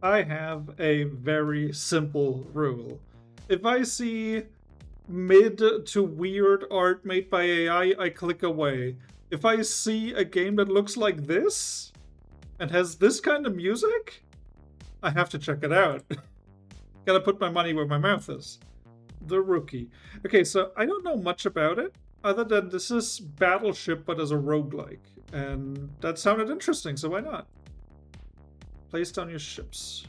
I have a very simple rule. If I see mid to weird art made by AI, I click away. If I see a game that looks like this and has this kind of music, I have to check it out. Gotta put my money where my mouth is. The Rookie. Okay, so I don't know much about it, other than this is Battleship but as a roguelike. And that sounded interesting, so why not? Place down your ships.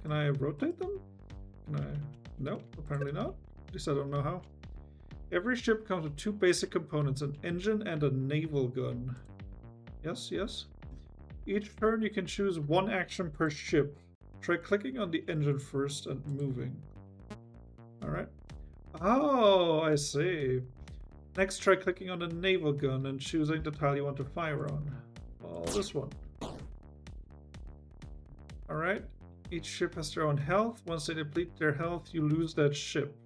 Can I rotate them? Can I? No, apparently not. At least I don't know how. Every ship comes with two basic components, an engine and a naval gun. Yes, yes. Each turn you can choose one action per ship. Try clicking on the engine first and moving. Alright. Oh, I see. Next, try clicking on the naval gun and choosing the tile you want to fire on. Well, this one. Alright. Each ship has their own health. Once they deplete their health, you lose that ship.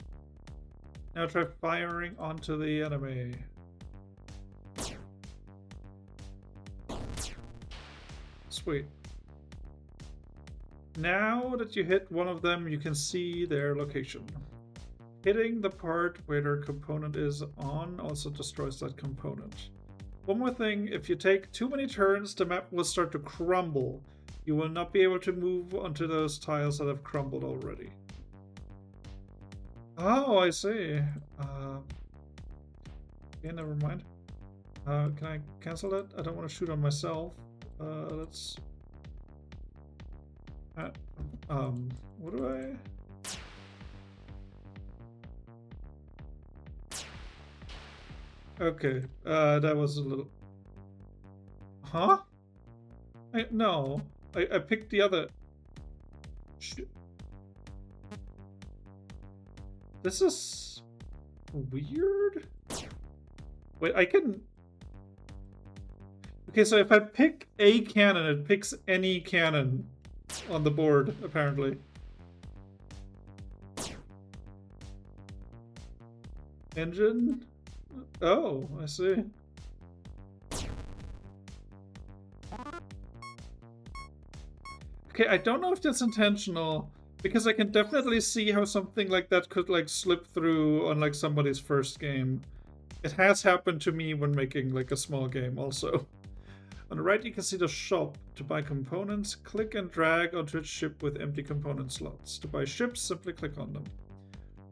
Now try firing onto the enemy. Sweet. Now that you hit one of them, you can see their location. Hitting the part where their component is on also destroys that component. One more thing, if you take too many turns, the map will start to crumble. You will not be able to move onto those tiles that have crumbled already. Oh, I see. Okay, never mind. Can I cancel that? I don't want to shoot on myself. Let's... what do I... Okay, that was a little... Huh? No, I picked the other... This is... weird? Wait, I can... Okay, so if I pick a cannon, it picks any cannon on the board, apparently. Engine? Oh, I see. Okay, I don't know if that's intentional, because I can definitely see how something like that could like slip through on like somebody's first game. It has happened to me when making like a small game also. On the right you can see the shop. To buy components, click and drag onto its ship with empty component slots. To buy ships, simply click on them.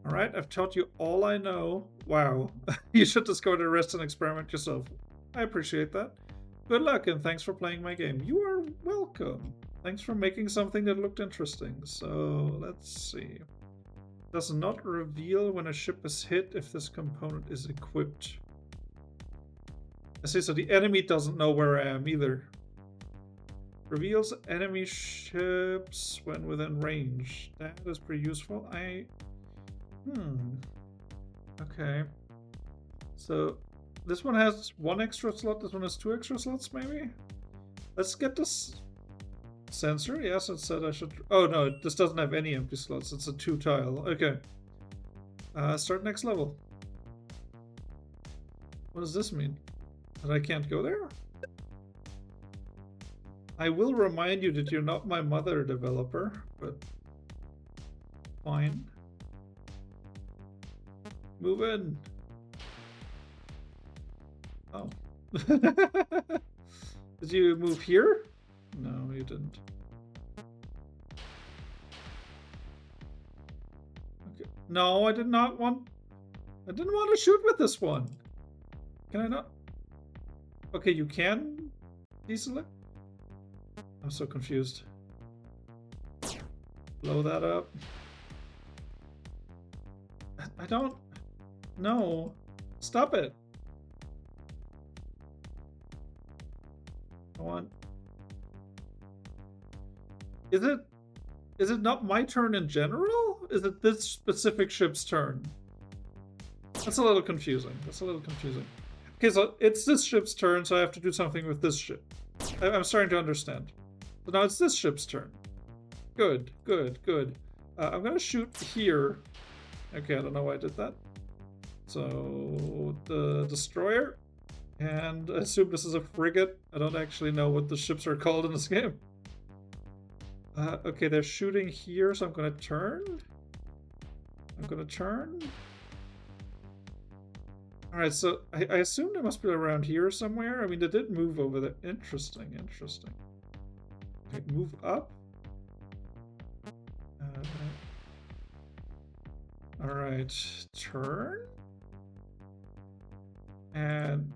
Alright, I've taught you all I know. Wow. You should discover the rest and experiment yourself. I appreciate that. Good luck and thanks for playing my game. You are welcome. Thanks for making something that looked interesting. So, let's see. Does not reveal when a ship is hit if this component is equipped. I see, so the enemy doesn't know where I am either. Reveals enemy ships when within range. That is pretty useful. Okay. So, this one has one extra slot, this one has two extra slots, maybe? Let's get this sensor. Yes, it said I should... Oh, no, this doesn't have any empty slots. It's a 2-tile. Okay. Start next level. What does this mean? That I can't go there? I will remind you that you're not my mother, developer, but... fine. Move in. Oh. Did you move here? No, you didn't. Okay. No, I did not want... I didn't want to shoot with this one. Can I not? Okay, you can deselect? I'm so confused. Blow that up. I don't... No. Stop it. I want... Is it not my turn in general? Is it this specific ship's turn? That's a little confusing. Okay, so it's this ship's turn, so I have to do something with this ship. I'm starting to understand. So now it's this ship's turn. Good. I'm gonna shoot here. Okay, I don't know why I did that. So, the destroyer. And I assume this is a frigate. I don't actually know what the ships are called in this game. Okay, they're shooting here, so I'm gonna turn. Alright, so I assume they must be around here somewhere. I mean, they did move over there. Interesting. Okay, move up. Alright, turn. And...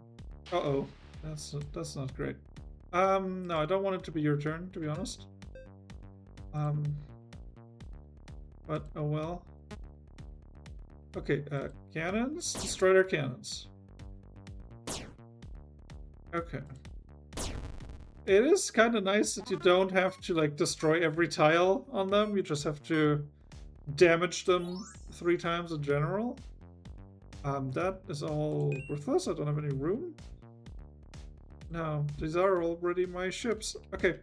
uh-oh. That's not great. No, I don't want it to be your turn, to be honest. But, oh well. Okay, cannons? Destroy their cannons. Okay. It is kind of nice that you don't have to, like, destroy every tile on them. You just have to damage them 3 times in general. That is all worthless. I don't have any room. No, these are already my ships. Okay.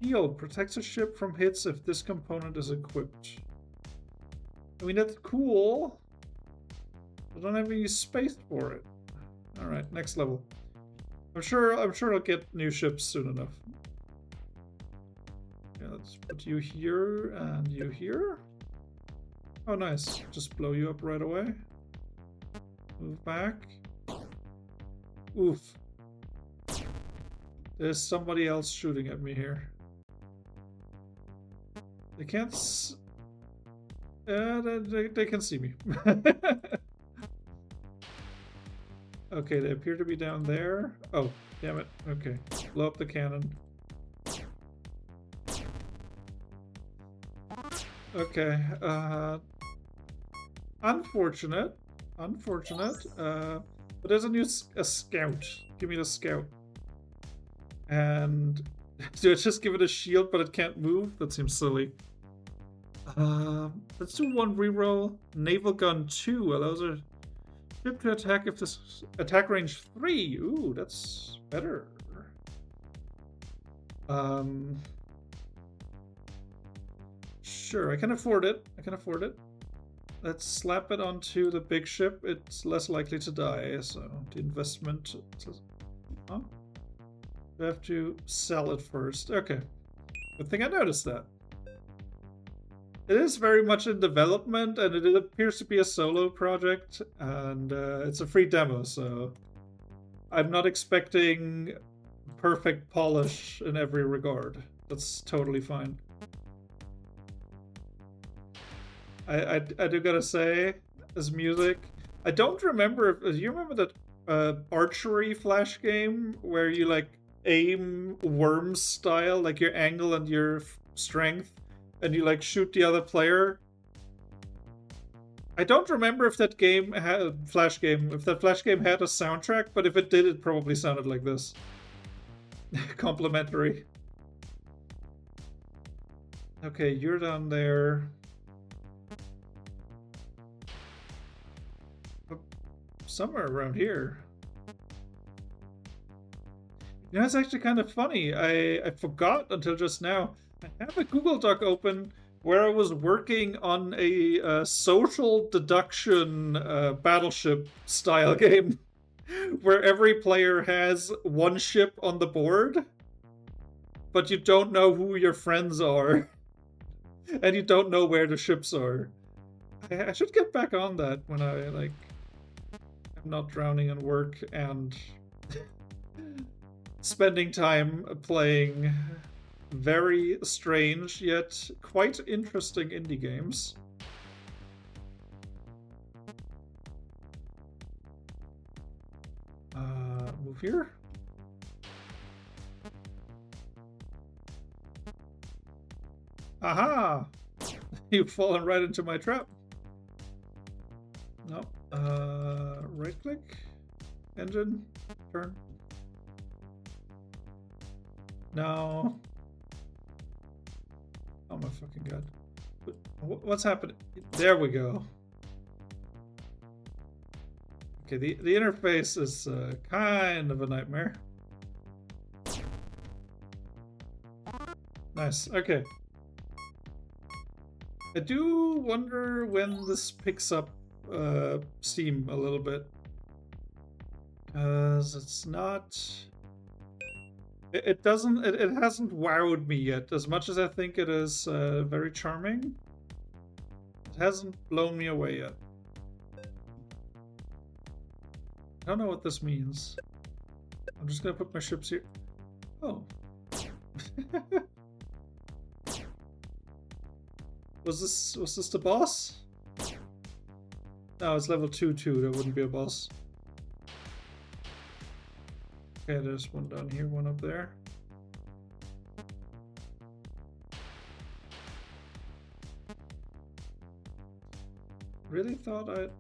Heal protects a ship from hits if this component is equipped. I mean, that's cool. I don't have any space for it. Alright, next level. I'm sure I'll get new ships soon enough. Yeah, let's put you here and you here. Oh, nice. Just blow you up right away. Move back. Oof. There's somebody else shooting at me here. They can't they can see me. Okay, they appear to be down there. Oh, damn it. Okay. Blow up the cannon. Okay, unfortunate. But there's a scout. Give me the scout. And do I just give it a shield but it can't move? That seems silly. Let's do 1 reroll. Naval gun 2 allows a ship to attack if this attack range 3. Ooh, that's better. Sure, I can afford it. Let's slap it onto the big ship. It's less likely to die, so the investment... Huh? I have to sell it first. Okay. Good thing I noticed that. It is very much in development, and it appears to be a solo project, and it's a free demo, so I'm not expecting perfect polish in every regard. That's totally fine. I do gotta say, as music, I don't remember. Do you remember that archery flash game where you like aim Worms style, like your angle and your strength, and you like shoot the other player? I don't remember if that game had if that flash game had a soundtrack, but if it did, it probably sounded like this. Complimentary. Okay, you're down there. Somewhere around here. You know, it's actually kind of funny. I forgot until just now. I have a Google Doc open where I was working on a social deduction Battleship style game where every player has one ship on the board, but you don't know who your friends are, and you don't know where the ships are. I should get back on that when I, like, I'm not drowning in work and spending time playing very strange yet quite interesting indie games. Move here. Aha! You've fallen right into my trap. No. Right click. Engine. Turn. No. Oh my fucking god. What's happening? There we go. Okay, the interface is kind of a nightmare. Nice, okay. I do wonder when this picks up Steam a little bit. Because it's not... It doesn't. It hasn't wowed me yet. As much as I think it is very charming, it hasn't blown me away yet. I don't know what this means. I'm just gonna put my ships here. Oh. Was this the boss? No, it's level 2-2. That wouldn't be a boss. Okay, there's one down here, one up there. Really thought I'd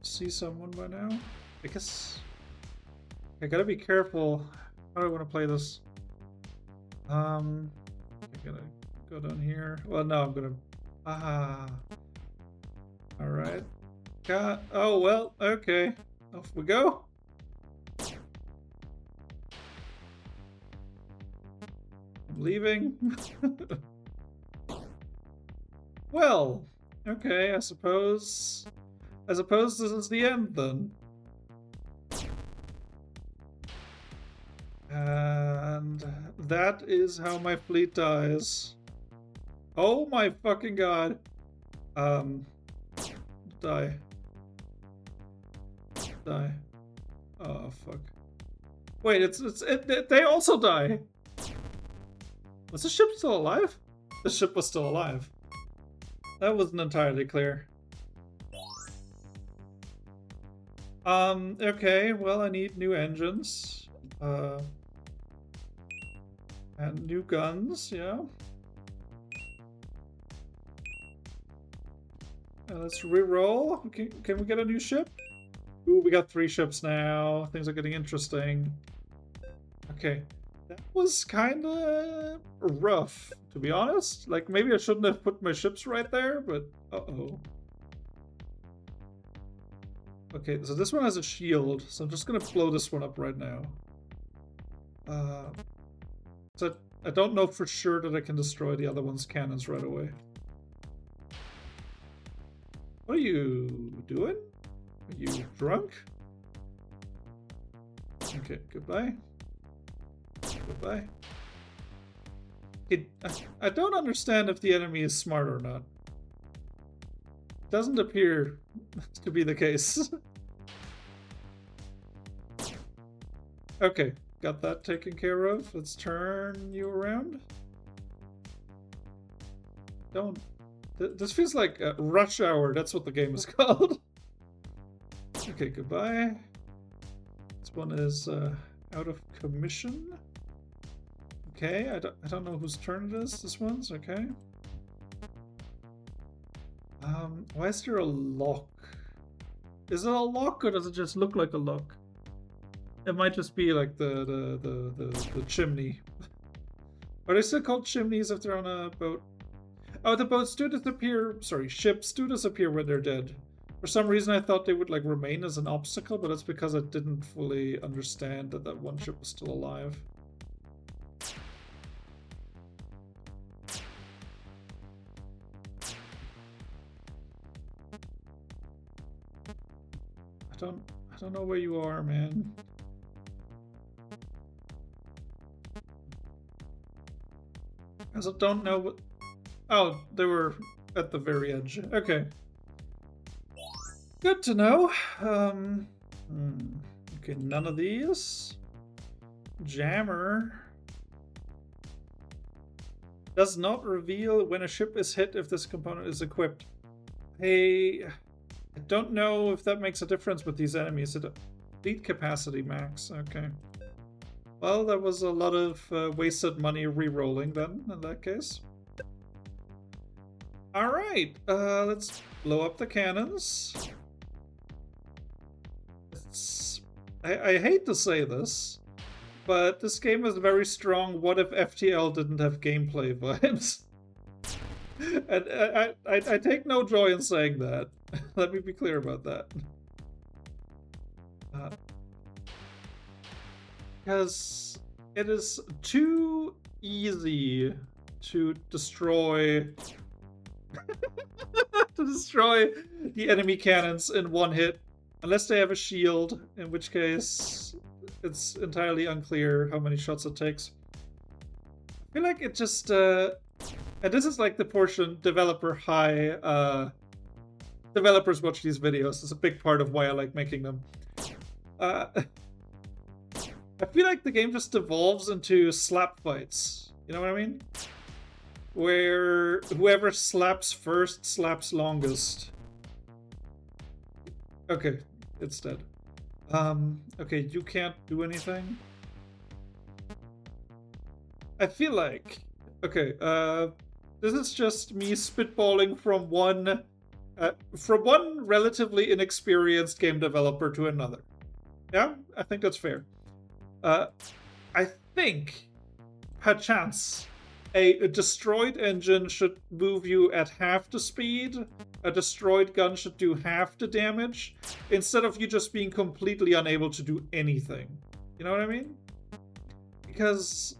see someone by now. I guess I gotta be careful. How do I want to play this? I'm gonna go down here. Well, no, I'm gonna. All right. Got. Oh well. Okay. Off we go. I'm leaving. Well. Okay. I suppose this is the end then. And that is how my fleet dies. Oh my fucking god. Die. Die. Oh fuck. Wait, they also die. Was the ship still alive? The ship was still alive. That wasn't entirely clear. Okay, well I need new engines. And new guns, yeah. Let's re-roll. Can we get a new ship? Ooh, we got 3 ships now. Things are getting interesting. Okay. That was kind of rough, to be honest. Like, maybe I shouldn't have put my ships right there, but... Uh-oh. Okay, so this one has a shield, so I'm just gonna blow this one up right now. So I don't know for sure that I can destroy the other one's cannons right away. What are you doing? Are you drunk? Okay, goodbye. Goodbye. I don't understand if the enemy is smart or not. Doesn't appear to be the case. Okay, got that taken care of. Let's turn you around. Don't... This feels like Rush Hour. That's what the game is called. Okay, goodbye. This one is out of commission. Okay, I don't know whose turn it is. This one's okay. Why is there a lock? Is it a lock or does it just look like a lock? It might just be like the chimney. Are they still called chimneys if they're on a boat? Oh, the boats do disappear. Sorry, ships do disappear when they're dead. For some reason, I thought they would like remain as an obstacle, but that's because I didn't fully understand that that one ship was still alive. I don't know where you are, man. I also don't know what... Oh, they were at the very edge. Okay. Good to know. Okay, none of these. Jammer. Does not reveal when a ship is hit if this component is equipped. I don't know if that makes a difference with these enemies. Fleet capacity max. Okay. Well, that was a lot of wasted money re-rolling then, in that case. Alright, let's blow up the cannons. I hate to say this, but this game has very strong what if FTL didn't have gameplay vibes. And I take no joy in saying that. Let me be clear about that. Because it is too easy to destroy the enemy cannons in one hit, unless they have a shield, in which case it's entirely unclear how many shots it takes. feel like it just and this is like the portion developer high. Developers watch these videos. It's a big part of why I like making them. I feel like the game just devolves into slap fights. You know what I mean? Where whoever slaps first slaps longest. Okay, it's dead. Okay, you can't do anything. I feel like... Okay, this is just me spitballing from one relatively inexperienced game developer to another. Yeah, I think that's fair. I think, perchance, a destroyed engine should move you at half the speed, a destroyed gun should do half the damage, instead of you just being completely unable to do anything. You know what I mean? Because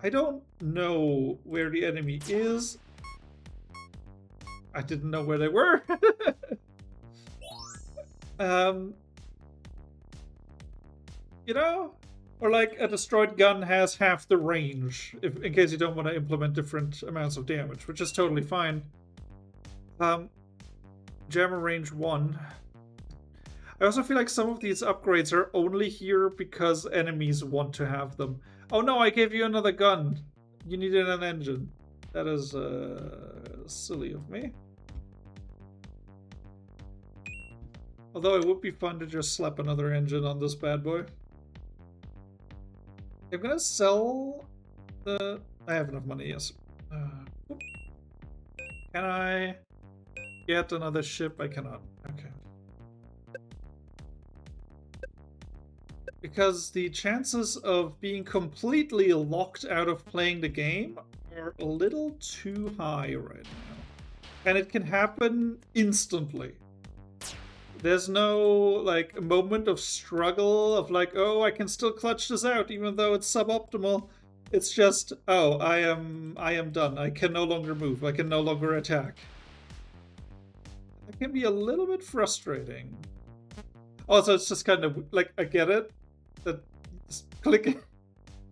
I don't know where the enemy is. I didn't know where they were. You know? Or like a destroyed gun has half the range, in case you don't want to implement different amounts of damage, which is totally fine. Jammer range 1. I also feel like some of these upgrades are only here because enemies want to have them. Oh no, I gave you another gun. You needed an engine. That is silly of me. Although it would be fun to just slap another engine on this bad boy. I'm gonna sell the... I have enough money, yes. Can I get another ship? I cannot. Okay. Because the chances of being completely locked out of playing the game are a little too high right now. And it can happen instantly. There's no, like, moment of struggle of like, oh, I can still clutch this out even though it's suboptimal. It's just, oh, I am done. I can no longer move. I can no longer attack. It can be a little bit frustrating. Also, it's just kind of, like, I get it. That clicking...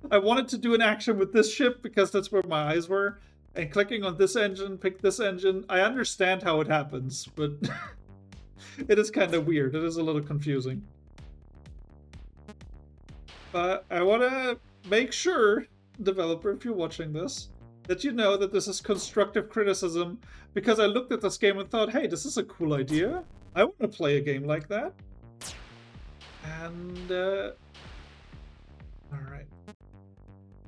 I wanted to do an action with this ship because that's where my eyes were. And clicking on this engine, pick this engine. I understand how it happens, but... It is kind of weird. It is a little confusing. But I want to make sure, developer, if you're watching this, that you know that this is constructive criticism, because I looked at this game and thought, hey, this is a cool idea. I want to play a game like that. And all right,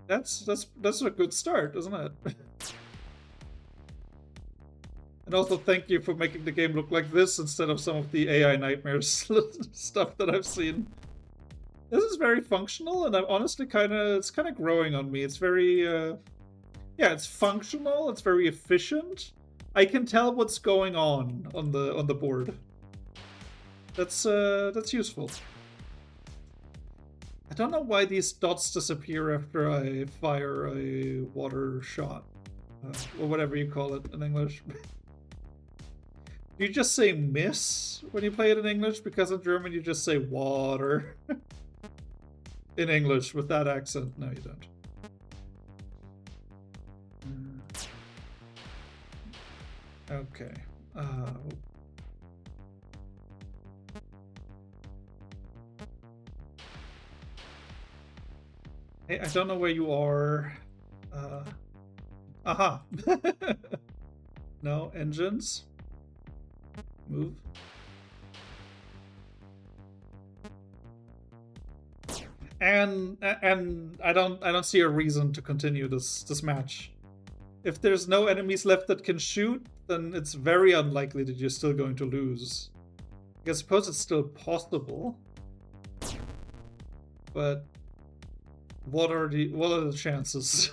that's a good start, isn't it? And also thank you for making the game look like this instead of some of the AI nightmares stuff that I've seen. This is very functional, and I'm honestly it's kind of growing on me. It's very, yeah, it's functional. It's very efficient. I can tell what's going on the board. That's useful. I don't know why these dots disappear after I fire a water shot, or whatever you call it in English. Do you just say miss when you play it in English? Because in German you just say water. In English with that accent. No, you don't. Okay. Hey, I don't know where you are. Aha! No, engines. Move. And I don't see a reason to continue this match. If there's no enemies left that can shoot, then it's very unlikely that you're still going to lose. I suppose it's still possible. But what are the chances?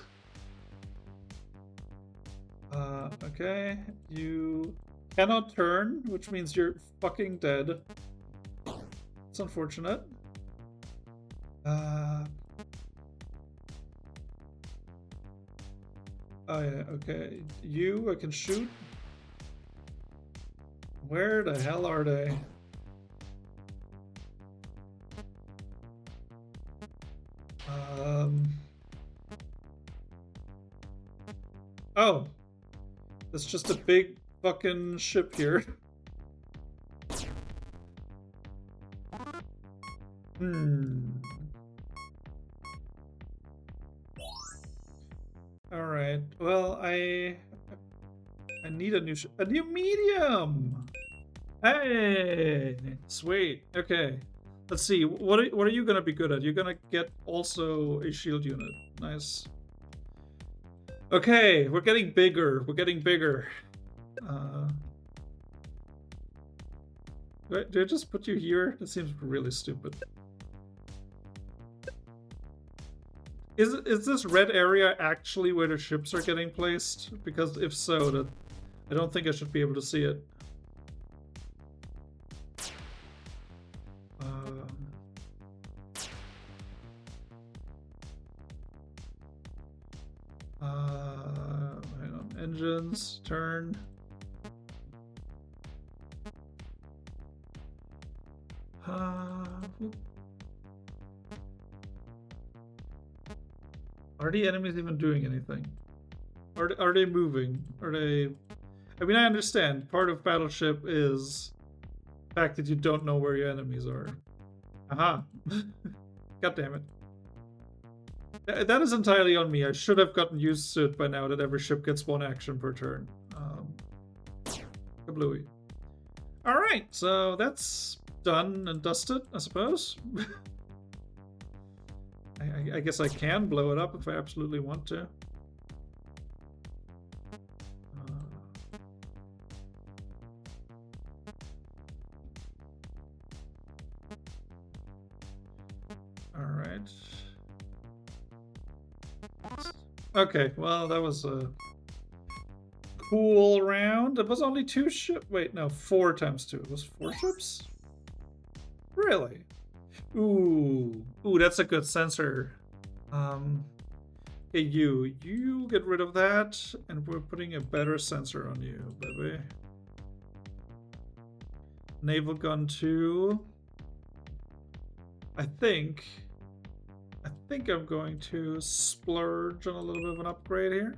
Okay, you cannot turn, which means you're fucking dead. It's unfortunate. Oh yeah, okay. I can shoot. Where the hell are they? Oh. It's just a big fucking ship here. Alright. Well, I need a new medium! Hey! Sweet. Okay. Let's see. What are you gonna be good at? You're gonna get also a shield unit. Nice. Okay, we're getting bigger. We're getting bigger. Do I just put you here? That seems really stupid. Is this red area actually where the ships are getting placed? Because if so, that I don't think I should be able to see it. Hang on. Engines, turn. Are the enemies even doing anything? Are they moving? Are they... I mean, I understand. Part of Battleship is the fact that you don't know where your enemies are. Aha. God damn it. That is entirely on me. I should have gotten used to it by now that every ship gets one action per turn. Kablooey. Alright, so that's done and dusted, I suppose. I guess I can blow it up if I absolutely want to. Alright. Okay, well, that was a cool round. It was only 2 ships. Wait, no, 4 times 2. It was 4 ships? Really? Ooh, that's a good sensor. Okay, you get rid of that, and we're putting a better sensor on you, baby. Naval gun 2. I think I'm going to splurge on a little bit of an upgrade here.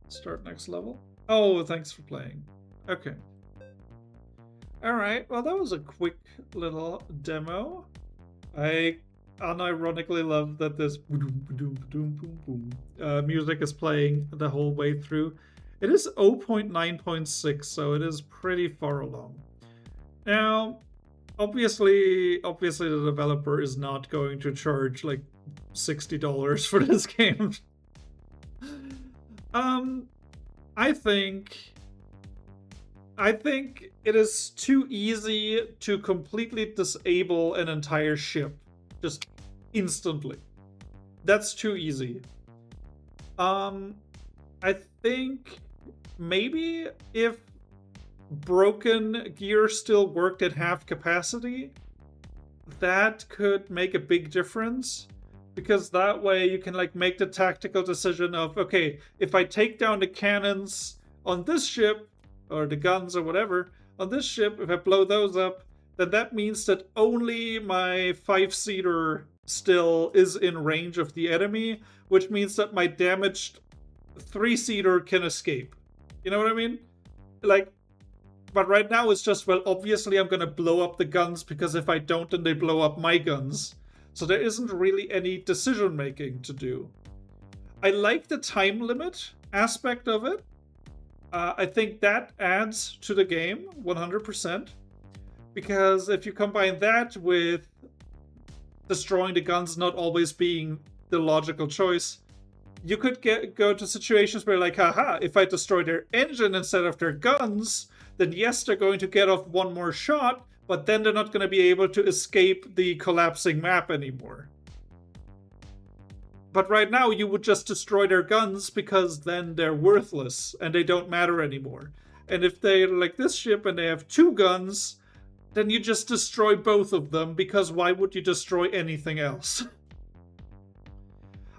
Start next level. Oh, thanks for playing. Okay. Alright, well that was a quick little demo. I unironically love that this music is playing the whole way through. It is 0.9.6, so it is pretty far along. Now, obviously the developer is not going to charge like $60 for this game. I think it is too easy to completely disable an entire ship just instantly. That's too easy. I think maybe if broken gear still worked at half capacity, that could make a big difference, because that way you can like make the tactical decision of, okay, if I take down the cannons on this ship, or the guns or whatever on this ship, if I blow those up, then that means that only my 5-seater still is in range of the enemy, which means that my damaged 3-seater can escape. You know what I mean? Like, but right now it's just, well, obviously I'm gonna blow up the guns, because if I don't, then they blow up my guns. So there isn't really any decision making to do. I like the time limit aspect of it. I think that adds to the game 100%, because if you combine that with destroying the guns not always being the logical choice, you could go to situations where, like, haha, if I destroy their engine instead of their guns, then yes, they're going to get off one more shot, but then they're not going to be able to escape the collapsing map anymore. But right now, you would just destroy their guns, because then they're worthless and they don't matter anymore. And if they're like this ship and they have 2 guns, then you just destroy both of them, because why would you destroy anything else?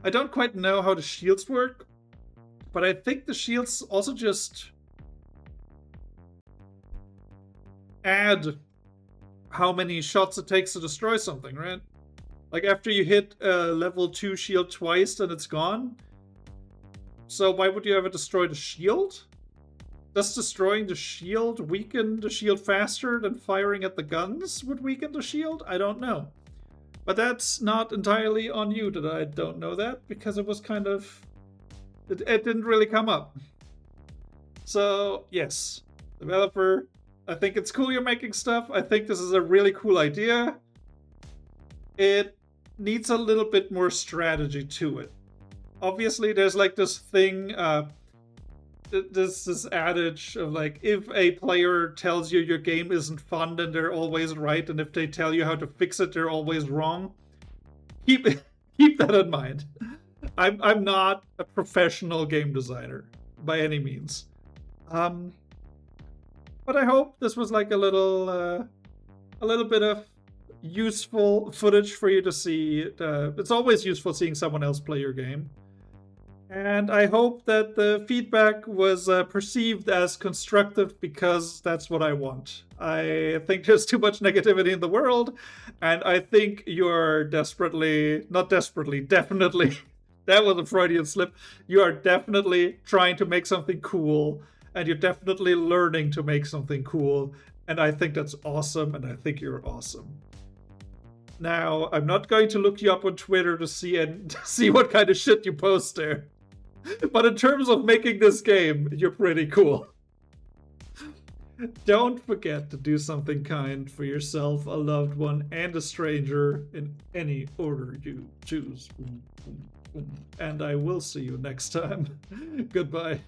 I don't quite know how the shields work, but I think the shields also just add how many shots it takes to destroy something, right? Like, after you hit a level 2 shield twice, then it's gone. So why would you ever destroy the shield? Does destroying the shield weaken the shield faster than firing at the guns would weaken the shield? I don't know. But that's not entirely on you that I don't know that, because it was kind of... It didn't really come up. So, yes. Developer, I think it's cool you're making stuff. I think this is a really cool idea. It needs a little bit more strategy to it. Obviously, there's like this thing... this adage of like, if a player tells you your game isn't fun, then they're always right, and if they tell you how to fix it, they're always wrong. Keep that in mind. I'm not a professional game designer by any means, but I hope this was like a little bit of useful footage for you to see. It's always useful seeing someone else play your game. And I hope that the feedback was perceived as constructive, because that's what I want. I think there's too much negativity in the world, and I think you're definitely, that was a Freudian slip. You are definitely trying to make something cool, and you're definitely learning to make something cool, and I think that's awesome, and I think you're awesome. Now, I'm not going to look you up on Twitter to see what kind of shit you post there. But in terms of making this game, you're pretty cool. Don't forget to do something kind for yourself, a loved one, and a stranger in any order you choose. And I will see you next time. Goodbye.